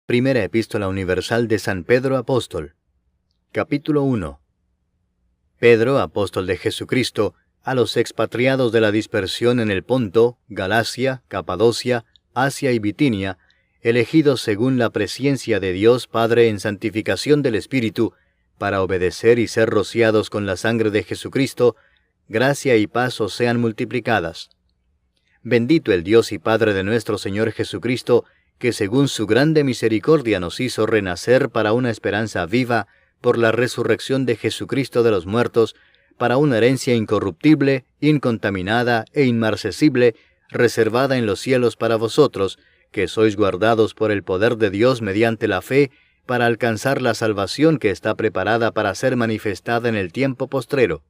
Primera Epístola Universal de San Pedro Apóstol. Capítulo 1. Pedro, apóstol de Jesucristo, a los expatriados de la dispersión en el Ponto, Galacia, Capadocia, Asia y Bitinia, elegidos según la presciencia de Dios Padre en santificación del Espíritu, para obedecer y ser rociados con la sangre de Jesucristo, gracia y paz os sean multiplicadas. Bendito el Dios y Padre de nuestro Señor Jesucristo, que según su grande misericordia nos hizo renacer para una esperanza viva por la resurrección de Jesucristo de los muertos, para una herencia incorruptible, incontaminada e inmarcesible, reservada en los cielos para vosotros, que sois guardados por el poder de Dios mediante la fe, para alcanzar la salvación que está preparada para ser manifestada en el tiempo postrero.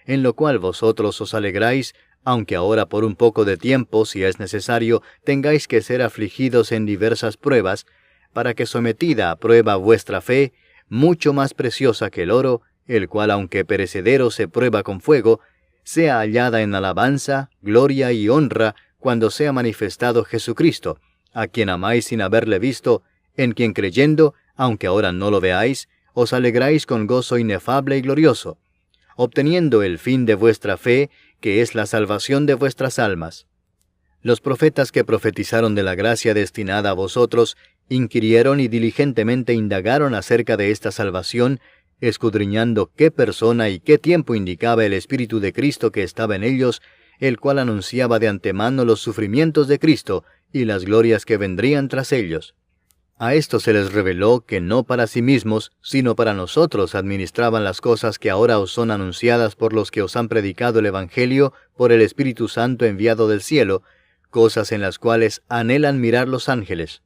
En lo cual vosotros os alegráis, aunque ahora por un poco de tiempo, si es necesario, tengáis que ser afligidos en diversas pruebas, para que sometida a prueba vuestra fe, mucho más preciosa que el oro, el cual aunque perecedero se prueba con fuego, sea hallada en alabanza, gloria y honra, cuando sea manifestado Jesucristo, a quien amáis sin haberle visto, en quien creyendo, aunque ahora no lo veáis, os alegráis con gozo inefable y glorioso, obteniendo el fin de vuestra fe, que es la salvación de vuestras almas. Los profetas que profetizaron de la gracia destinada a vosotros, inquirieron y diligentemente indagaron acerca de esta salvación, escudriñando qué persona y qué tiempo indicaba el Espíritu de Cristo que estaba en ellos, el cual anunciaba de antemano los sufrimientos de Cristo y las glorias que vendrían tras ellos. A esto se les reveló que no para sí mismos, sino para nosotros administraban las cosas que ahora os son anunciadas por los que os han predicado el Evangelio por el Espíritu Santo enviado del cielo, cosas en las cuales anhelan mirar los ángeles.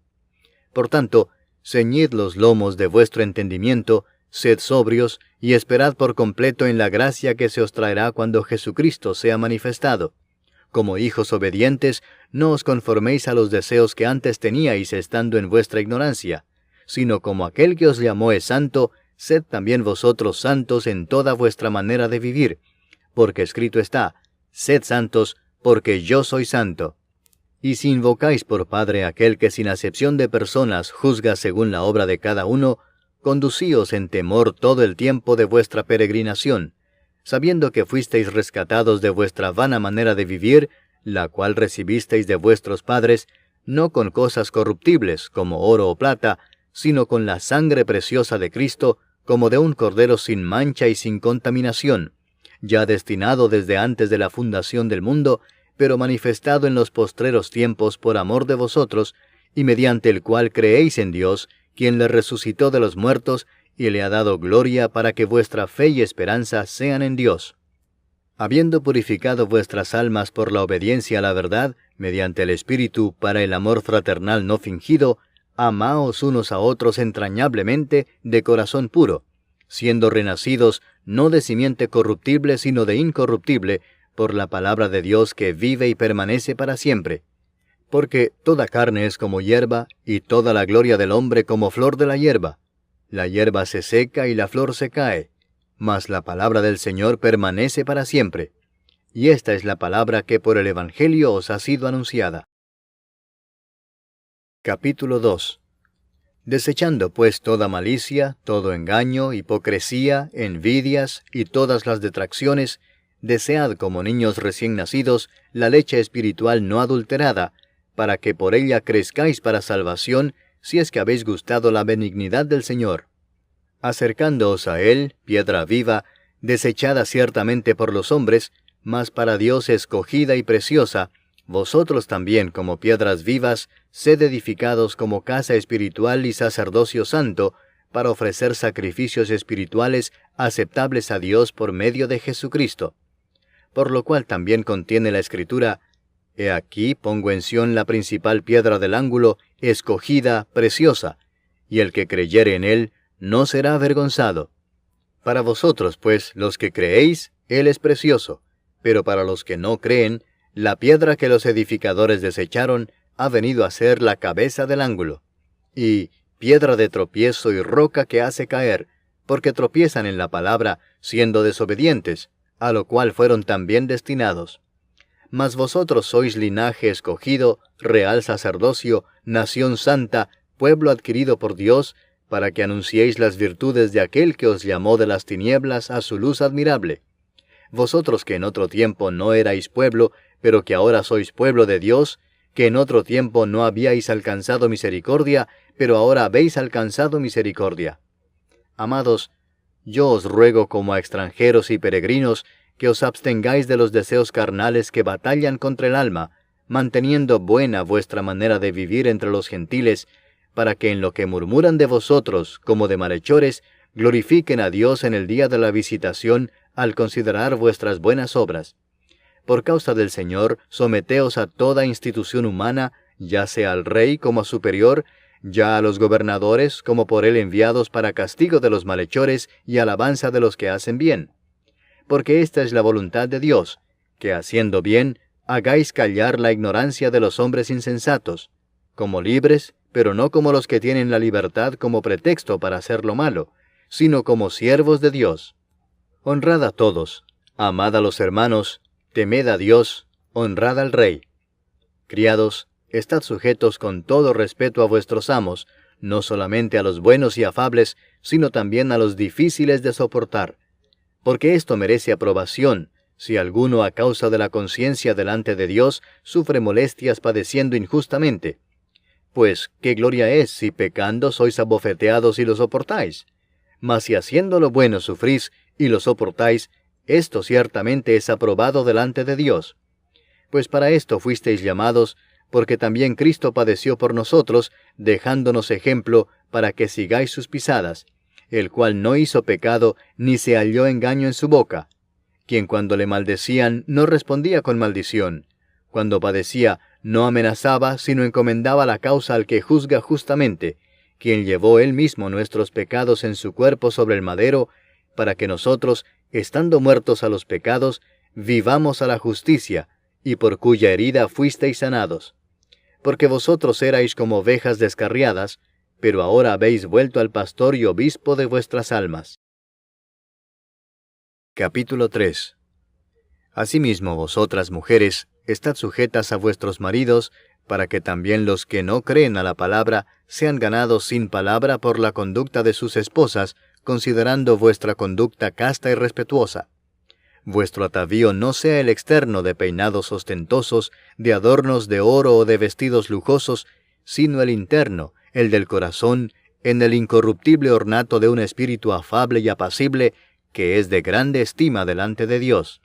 Por tanto, ceñid los lomos de vuestro entendimiento, sed sobrios, y esperad por completo en la gracia que se os traerá cuando Jesucristo sea manifestado. Como hijos obedientes, no os conforméis a los deseos que antes teníais estando en vuestra ignorancia, sino como aquel que os llamó es santo, sed también vosotros santos en toda vuestra manera de vivir, porque escrito está, sed santos, porque yo soy santo. Y si invocáis por Padre aquel que sin acepción de personas juzga según la obra de cada uno, conducíos en temor todo el tiempo de vuestra peregrinación, sabiendo que fuisteis rescatados de vuestra vana manera de vivir, la cual recibisteis de vuestros padres, no con cosas corruptibles, como oro o plata, sino con la sangre preciosa de Cristo, como de un cordero sin mancha y sin contaminación, ya destinado desde antes de la fundación del mundo, pero manifestado en los postreros tiempos por amor de vosotros, y mediante el cual creéis en Dios, quien le resucitó de los muertos, y le ha dado gloria para que vuestra fe y esperanza sean en Dios. Habiendo purificado vuestras almas por la obediencia a la verdad, mediante el Espíritu para el amor fraternal no fingido, amaos unos a otros entrañablemente de corazón puro, siendo renacidos no de simiente corruptible sino de incorruptible, por la palabra de Dios que vive y permanece para siempre. Porque toda carne es como hierba, y toda la gloria del hombre como flor de la hierba. La hierba se seca y la flor se cae, mas la palabra del Señor permanece para siempre. Y esta es la palabra que por el Evangelio os ha sido anunciada. Capítulo 2. Desechando pues toda malicia, todo engaño, hipocresía, envidias y todas las detracciones, desead como niños recién nacidos la leche espiritual no adulterada, para que por ella crezcáis para salvación, si es que habéis gustado la benignidad del Señor. Acercándoos a Él, piedra viva, desechada ciertamente por los hombres, mas para Dios escogida y preciosa, vosotros también como piedras vivas, sed edificados como casa espiritual y sacerdocio santo, para ofrecer sacrificios espirituales aceptables a Dios por medio de Jesucristo. Por lo cual también contiene la Escritura, He aquí pongo en Sión la principal piedra del ángulo, escogida, preciosa, y el que creyere en Él no será avergonzado. Para vosotros, pues, los que creéis, Él es precioso, pero para los que no creen, la piedra que los edificadores desecharon ha venido a ser la cabeza del ángulo, y piedra de tropiezo y roca que hace caer, porque tropiezan en la palabra, siendo desobedientes, a lo cual fueron también destinados. Mas vosotros sois linaje escogido, real sacerdocio, nación santa, pueblo adquirido por Dios, para que anunciéis las virtudes de aquel que os llamó de las tinieblas a su luz admirable. Vosotros que en otro tiempo no erais pueblo, pero que ahora sois pueblo de Dios, que en otro tiempo no habíais alcanzado misericordia, pero ahora habéis alcanzado misericordia. Amados, yo os ruego como a extranjeros y peregrinos, que os abstengáis de los deseos carnales que batallan contra el alma, manteniendo buena vuestra manera de vivir entre los gentiles, para que en lo que murmuran de vosotros, como de malhechores, glorifiquen a Dios en el día de la visitación, al considerar vuestras buenas obras. Por causa del Señor, someteos a toda institución humana, ya sea al rey como a superior, ya a los gobernadores como por él enviados para castigo de los malhechores y alabanza de los que hacen bien. Porque esta es la voluntad de Dios, que haciendo bien, hagáis callar la ignorancia de los hombres insensatos, como libres, pero no como los que tienen la libertad como pretexto para hacer lo malo, sino como siervos de Dios. Honrad a todos, amad a los hermanos, temed a Dios, honrad al Rey. Criados, estad sujetos con todo respeto a vuestros amos, no solamente a los buenos y afables, sino también a los difíciles de soportar. Porque esto merece aprobación, si alguno a causa de la conciencia delante de Dios sufre molestias padeciendo injustamente. Pues, ¿qué gloria es si pecando sois abofeteados y lo soportáis? Mas si haciendo lo bueno sufrís y lo soportáis, esto ciertamente es aprobado delante de Dios. Pues para esto fuisteis llamados, porque también Cristo padeció por nosotros, dejándonos ejemplo para que sigáis sus pisadas, el cual no hizo pecado, ni se halló engaño en su boca, quien cuando le maldecían no respondía con maldición, cuando padecía no amenazaba, sino encomendaba la causa al que juzga justamente, quien llevó él mismo nuestros pecados en su cuerpo sobre el madero, para que nosotros, estando muertos a los pecados, vivamos a la justicia, y por cuya herida fuisteis sanados. Porque vosotros erais como ovejas descarriadas, pero ahora habéis vuelto al pastor y obispo de vuestras almas. Capítulo 3. Asimismo vosotras, mujeres, estad sujetas a vuestros maridos, para que también los que no creen a la palabra sean ganados sin palabra por la conducta de sus esposas, considerando vuestra conducta casta y respetuosa. Vuestro atavío no sea el externo de peinados ostentosos, de adornos de oro o de vestidos lujosos, sino el interno, el del corazón, en el incorruptible ornato de un espíritu afable y apacible, que es de grande estima delante de Dios.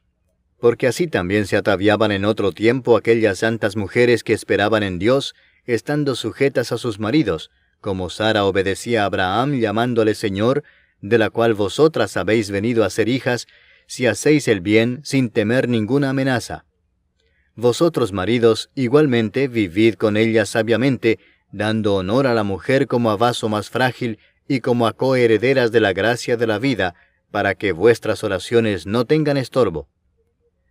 Porque así también se ataviaban en otro tiempo aquellas santas mujeres que esperaban en Dios, estando sujetas a sus maridos, como Sara obedecía a Abraham llamándole Señor, de la cual vosotras habéis venido a ser hijas, si hacéis el bien sin temer ninguna amenaza. Vosotros, maridos, igualmente vivid con ellas sabiamente, dando honor a la mujer como a vaso más frágil y como a coherederas de la gracia de la vida, para que vuestras oraciones no tengan estorbo.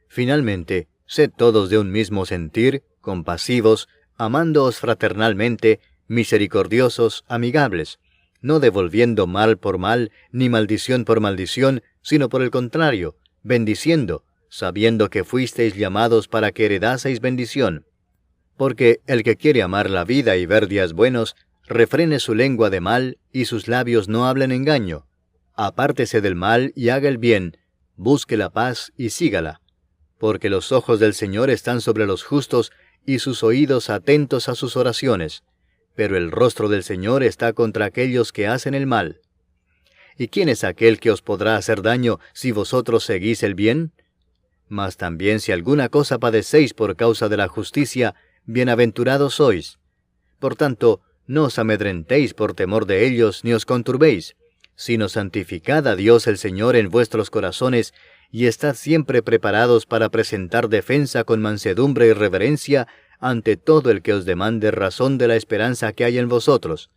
Finalmente, sed todos de un mismo sentir, compasivos, amándoos fraternalmente, misericordiosos, amigables, no devolviendo mal por mal, ni maldición por maldición, sino por el contrario, bendiciendo, sabiendo que fuisteis llamados para que heredaseis bendición. Porque el que quiere amar la vida y ver días buenos, refrene su lengua de mal, y sus labios no hablen engaño. Apártese del mal y haga el bien, busque la paz y sígala. Porque los ojos del Señor están sobre los justos, y sus oídos atentos a sus oraciones. Pero el rostro del Señor está contra aquellos que hacen el mal. ¿Y quién es aquel que os podrá hacer daño si vosotros seguís el bien? Mas también si alguna cosa padecéis por causa de la justicia, bienaventurados sois. Por tanto, no os amedrentéis por temor de ellos, ni os conturbéis, sino santificad a Dios el Señor en vuestros corazones, y estad siempre preparados para presentar defensa con mansedumbre y reverencia ante todo el que os demande razón de la esperanza que hay en vosotros,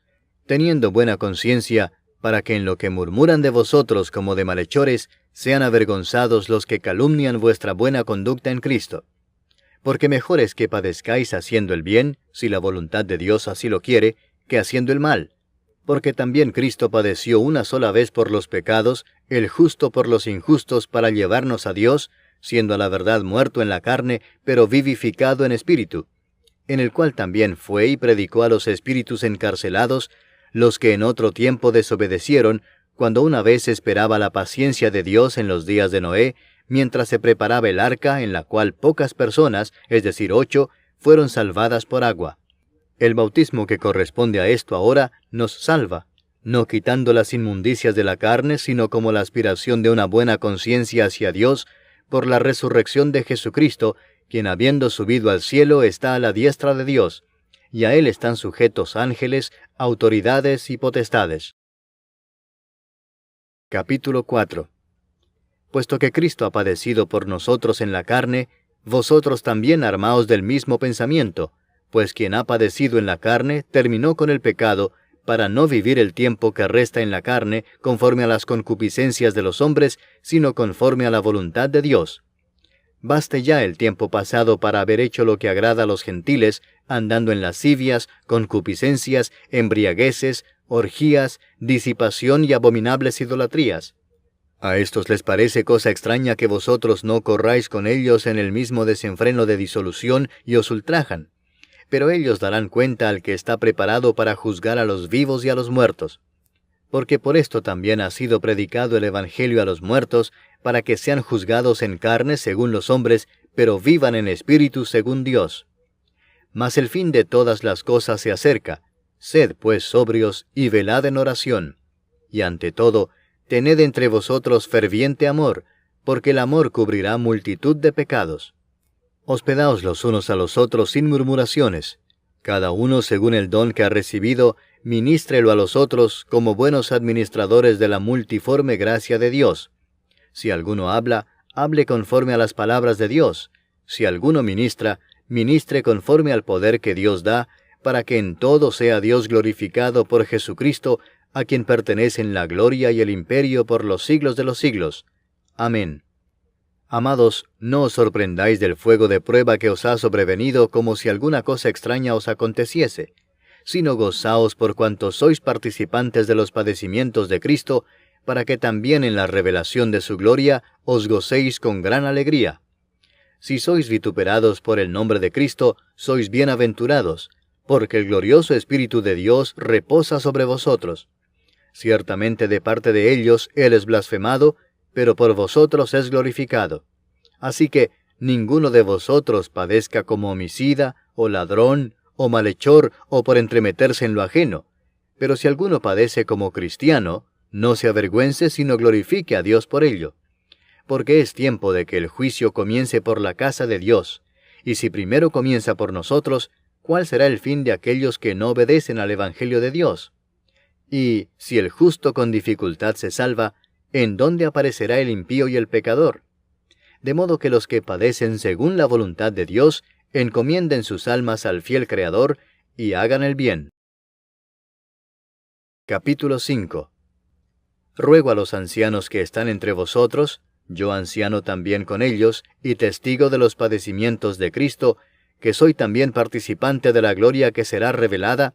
teniendo buena conciencia, para que en lo que murmuran de vosotros como de malhechores, sean avergonzados los que calumnian vuestra buena conducta en Cristo. Porque mejor es que padezcáis haciendo el bien, si la voluntad de Dios así lo quiere, que haciendo el mal. Porque también Cristo padeció una sola vez por los pecados, el justo por los injustos, para llevarnos a Dios, siendo a la verdad muerto en la carne, pero vivificado en espíritu, en el cual también fue y predicó a los espíritus encarcelados, los que en otro tiempo desobedecieron, cuando una vez esperaba la paciencia de Dios en los días de Noé, mientras se preparaba el arca, en la cual pocas personas, es decir, 8, fueron salvadas por agua. El bautismo que corresponde a esto ahora nos salva, no quitando las inmundicias de la carne, sino como la aspiración de una buena conciencia hacia Dios, por la resurrección de Jesucristo, quien habiendo subido al cielo está a la diestra de Dios, y a Él están sujetos ángeles, autoridades y potestades. Capítulo 4. Puesto que Cristo ha padecido por nosotros en la carne, vosotros también armaos del mismo pensamiento, pues quien ha padecido en la carne terminó con el pecado, para no vivir el tiempo que resta en la carne conforme a las concupiscencias de los hombres, sino conforme a la voluntad de Dios. Baste ya el tiempo pasado para haber hecho lo que agrada a los gentiles, andando en lascivias, concupiscencias, embriagueces, orgías, disipación y abominables idolatrías. A estos les parece cosa extraña que vosotros no corráis con ellos en el mismo desenfreno de disolución y os ultrajan. Pero ellos darán cuenta al que está preparado para juzgar a los vivos y a los muertos. Porque por esto también ha sido predicado el Evangelio a los muertos, para que sean juzgados en carne según los hombres, pero vivan en espíritu según Dios. Mas el fin de todas las cosas se acerca. Sed pues sobrios y velad en oración. Y ante todo, tened entre vosotros ferviente amor, porque el amor cubrirá multitud de pecados. Hospedaos los unos a los otros sin murmuraciones. Cada uno según el don que ha recibido, ministrelo a los otros como buenos administradores de la multiforme gracia de Dios. Si alguno habla, hable conforme a las palabras de Dios. Si alguno ministra, ministre conforme al poder que Dios da, para que en todo sea Dios glorificado por Jesucristo, a quien pertenecen la gloria y el imperio por los siglos de los siglos. Amén. Amados, no os sorprendáis del fuego de prueba que os ha sobrevenido como si alguna cosa extraña os aconteciese, sino gozaos por cuanto sois participantes de los padecimientos de Cristo, para que también en la revelación de su gloria os gocéis con gran alegría. Si sois vituperados por el nombre de Cristo, sois bienaventurados, porque el glorioso Espíritu de Dios reposa sobre vosotros. Ciertamente de parte de ellos Él es blasfemado, pero por vosotros es glorificado. Así que ninguno de vosotros padezca como homicida, o ladrón, o malhechor, o por entremeterse en lo ajeno. Pero si alguno padece como cristiano, no se avergüence, sino glorifique a Dios por ello. Porque es tiempo de que el juicio comience por la casa de Dios. Y si primero comienza por nosotros, ¿cuál será el fin de aquellos que no obedecen al Evangelio de Dios? Y si el justo con dificultad se salva, ¿en dónde aparecerá el impío y el pecador? De modo que los que padecen según la voluntad de Dios, encomienden sus almas al fiel Creador, y hagan el bien. Capítulo 5. Ruego a los ancianos que están entre vosotros, yo anciano también con ellos, y testigo de los padecimientos de Cristo, que soy también participante de la gloria que será revelada,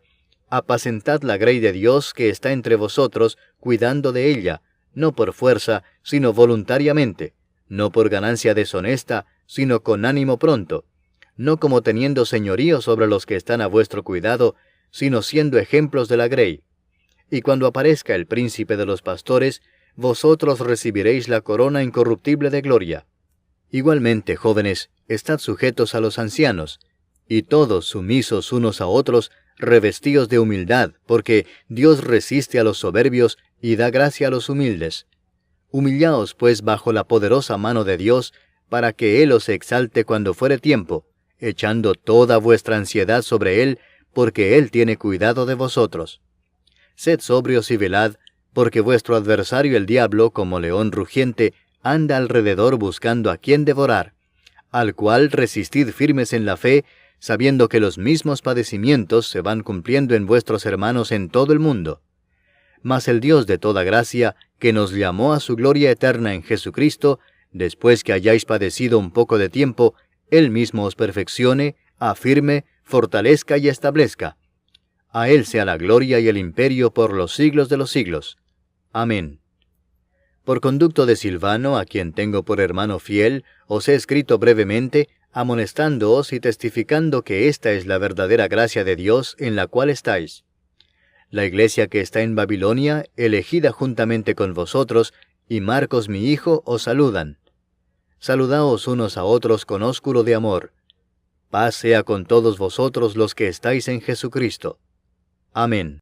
apacentad la grey de Dios que está entre vosotros, cuidando de ella, no por fuerza, sino voluntariamente, no por ganancia deshonesta, sino con ánimo pronto, no como teniendo señorío sobre los que están a vuestro cuidado, sino siendo ejemplos de la grey. Y cuando aparezca el príncipe de los pastores, vosotros recibiréis la corona incorruptible de gloria. Igualmente, jóvenes, estad sujetos a los ancianos, y todos sumisos unos a otros, revestidos de humildad, porque Dios resiste a los soberbios y da gracia a los humildes. Humillaos, pues, bajo la poderosa mano de Dios, para que Él os exalte cuando fuere tiempo, echando toda vuestra ansiedad sobre Él, porque Él tiene cuidado de vosotros. Sed sobrios y velad, porque vuestro adversario el diablo, como león rugiente, anda alrededor buscando a quien devorar, al cual resistid firmes en la fe, sabiendo que los mismos padecimientos se van cumpliendo en vuestros hermanos en todo el mundo. Mas el Dios de toda gracia, que nos llamó a su gloria eterna en Jesucristo, después que hayáis padecido un poco de tiempo, Él mismo os perfeccione, afirme, fortalezca y establezca. A Él sea la gloria y el imperio por los siglos de los siglos. Amén. Por conducto de Silvano, a quien tengo por hermano fiel, os he escrito brevemente, amonestándoos y testificando que esta es la verdadera gracia de Dios en la cual estáis. La iglesia que está en Babilonia, elegida juntamente con vosotros, y Marcos mi hijo, os saludan. Saludaos unos a otros con ósculo de amor. Paz sea con todos vosotros los que estáis en Jesucristo. Amén.